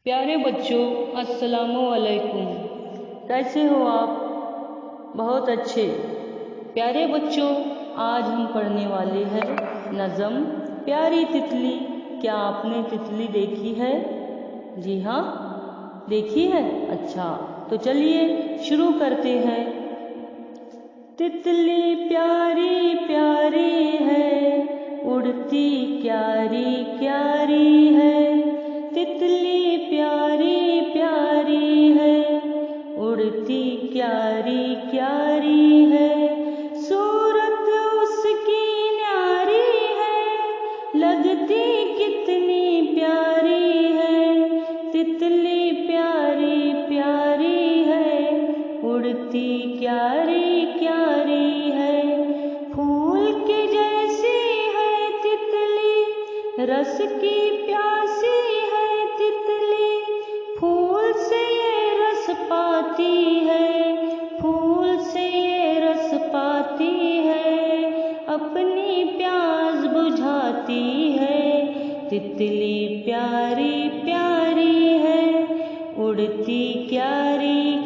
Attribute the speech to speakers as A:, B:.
A: प्यारे बच्चों, अस्सलामु अलैकुम। कैसे हो आप? बहुत अच्छे। प्यारे बच्चों, आज हम पढ़ने वाले हैं नज़म प्यारी तितली। क्या आपने तितली देखी है? जी हाँ, देखी है। अच्छा, तो चलिए शुरू करते हैं। तितली प्यारी प्यारी है, उड़ती क्यारी क्यारी है। तितली प्यारी प्यारी है, उड़ती क्यारी क्यारी है। सूरत उसकी न्यारी है, लगती कितनी प्यारी है। तितली प्यारी प्यारी है, उड़ती क्यारी क्यारी है। फूल के जैसी है तितली, रस की प्यासी है तितली। फूल से ये रस पाती है, फूल से ये रस पाती है। अपनी प्यास बुझाती है। तितली प्यारी प्यारी है, उड़ती क्यारी